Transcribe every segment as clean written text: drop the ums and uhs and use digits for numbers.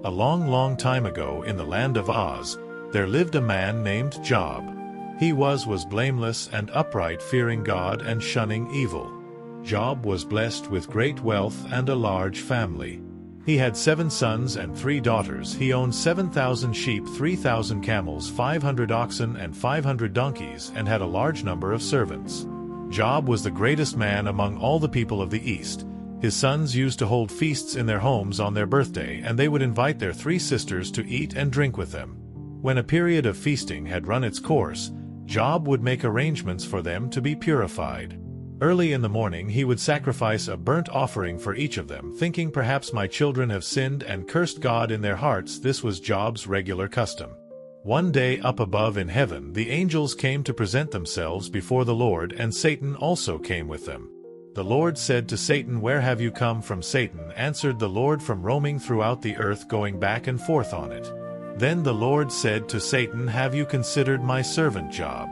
A long, long time ago in the land of Oz, there lived a man named Job. He was blameless and upright, fearing God and shunning evil. Job was blessed with great wealth and a large family. He had 7 sons and 3 daughters. He owned 7,000 sheep, 3,000 camels, 500 oxen and 500 donkeys, and had a large number of servants. Job was the greatest man among all the people of the East. His sons used to hold feasts in their homes on their birthday, and they would invite their 3 sisters to eat and drink with them. When a period of feasting had run its course, Job would make arrangements for them to be purified. Early in the morning he would sacrifice a burnt offering for each of them, thinking, perhaps my children have sinned and cursed God in their hearts. This was Job's regular custom. One day up above in heaven the angels came to present themselves before the Lord, and Satan also came with them. The Lord said to Satan, "Where have you come from?" Satan answered the Lord, "From roaming throughout the earth, going back and forth on it." Then the Lord said to Satan, "Have you considered my servant Job?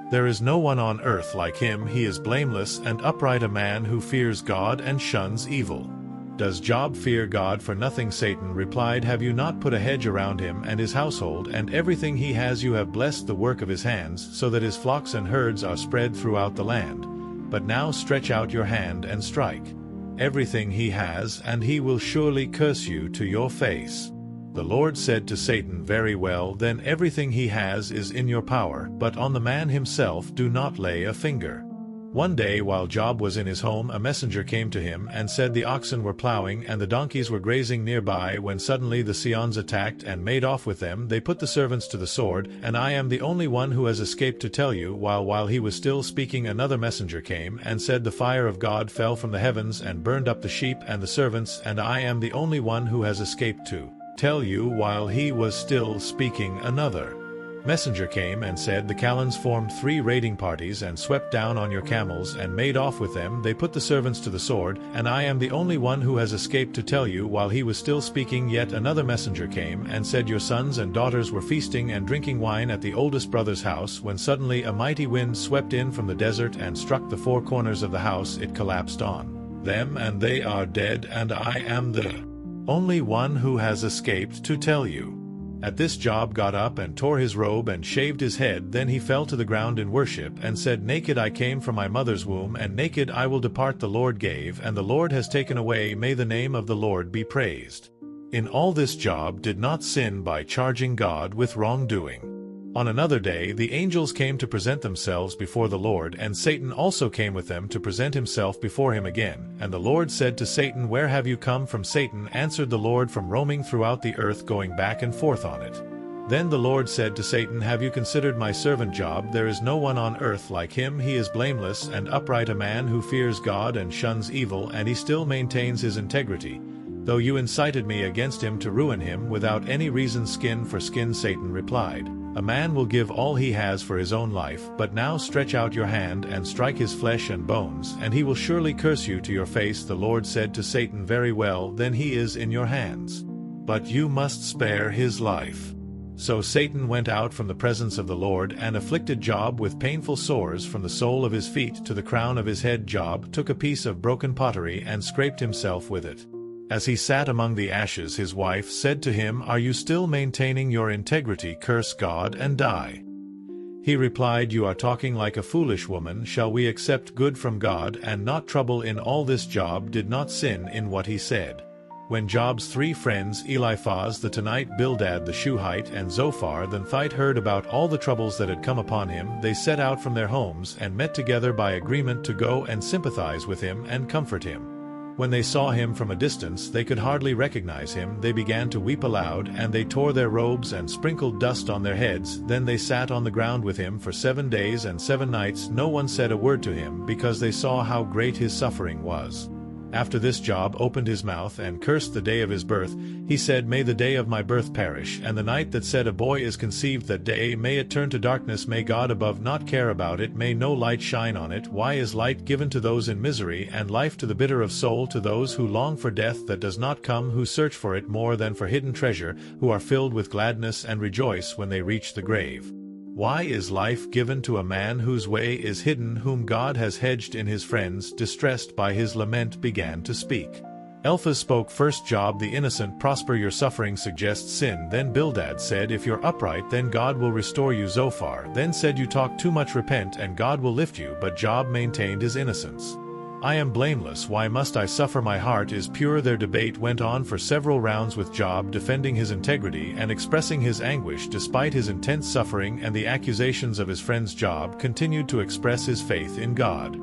There is no one on earth like him. He is blameless and upright, a man who fears God and shuns evil." "Does Job fear God for nothing?" Satan replied. "Have you not put a hedge around him and his household and everything he has? You have blessed the work of his hands, so that his flocks and herds are spread throughout the land. But now stretch out your hand and strike everything he has, and he will surely curse you to your face." The Lord said to Satan, "Very well, then everything he has is in your power, but on the man himself do not lay a finger." One day while Job was in his home, a messenger came to him and said the oxen were plowing and the donkeys were grazing nearby, when suddenly the Sions attacked and made off with them. They put the servants to the sword, and I am the only one who has escaped to tell you. While he was still speaking, another messenger came and said the fire of God fell from the heavens and burned up the sheep and the servants, and I am the only one who has escaped to tell you. While he was still speaking, another messenger came and said the Kalans formed 3 raiding parties and swept down on your camels and made off with them. They put the servants to the sword, and I am the only one who has escaped to tell you. While he was still speaking, yet another messenger came and said your sons and daughters were feasting and drinking wine at the oldest brother's house, when suddenly a mighty wind swept in from the desert and struck the 4 corners of the house. It collapsed on them, and they are dead, and I am the only one who has escaped to tell you." At this Job got up and tore his robe and shaved his head. Then he fell to the ground in worship and said, "Naked I came from my mother's womb, and naked I will depart. The Lord gave, and the Lord has taken away. May the name of the Lord be praised." In all this Job did not sin by charging God with wrongdoing. On another day the angels came to present themselves before the Lord, and Satan also came with them to present himself before him again. And the Lord said to Satan, "Where have you come from?" Satan answered the Lord, "From roaming throughout the earth, going back and forth on it." Then the Lord said to Satan, "Have you considered my servant Job? There is no one on earth like him. He is blameless and upright, a man who fears God and shuns evil, and he still maintains his integrity, though you incited me against him to ruin him without any reason." "Skin for skin," Satan replied. "A man will give all he has for his own life, but now stretch out your hand and strike his flesh and bones, and he will surely curse you to your face." The Lord said to Satan, "Very well, then he is in your hands, but you must spare his life." So Satan went out from the presence of the Lord and afflicted Job with painful sores from the sole of his feet to the crown of his head. Job took a piece of broken pottery and scraped himself with it. As he sat among the ashes, his wife said to him, "Are you still maintaining your integrity? Curse God and die." He replied, "You are talking like a foolish woman. Shall we accept good from God and not trouble? In all this Job did not sin in what he said. When Job's 3 friends, Eliphaz the Tanite, Bildad the Shuhite, and Zophar the Nethite, heard about all the troubles that had come upon him, they set out from their homes and met together by agreement to go and sympathize with him and comfort him. When they saw him from a distance, they could hardly recognize him. They began to weep aloud, and they tore their robes and sprinkled dust on their heads. Then they sat on the ground with him for 7 days and 7 nights. No one said a word to him, because they saw how great his suffering was. After this Job opened his mouth and cursed the day of his birth. He said, "May the day of my birth perish, and the night that said a boy is conceived, that day may it turn to darkness. May God above not care about it. May no light shine on it. Why is light given to those in misery, and life to the bitter of soul, to those who long for death that does not come, who search for it more than for hidden treasure, who are filled with gladness and rejoice when they reach the grave? Why is life given to a man whose way is hidden, whom God has hedged in his friends?" Distressed by his lament, began to speak. Eliphaz spoke first. Job the innocent, prosper. Your suffering suggests sin. Then Bildad said, if you're upright, then God will restore you. Zophar then said, you talk too much, repent and God will lift you. But Job maintained his innocence. I am blameless, why must I suffer? My heart is pure. Their debate went on for several rounds, with Job defending his integrity and expressing his anguish despite his intense suffering and the accusations of his friends. Job continued to express his faith in God.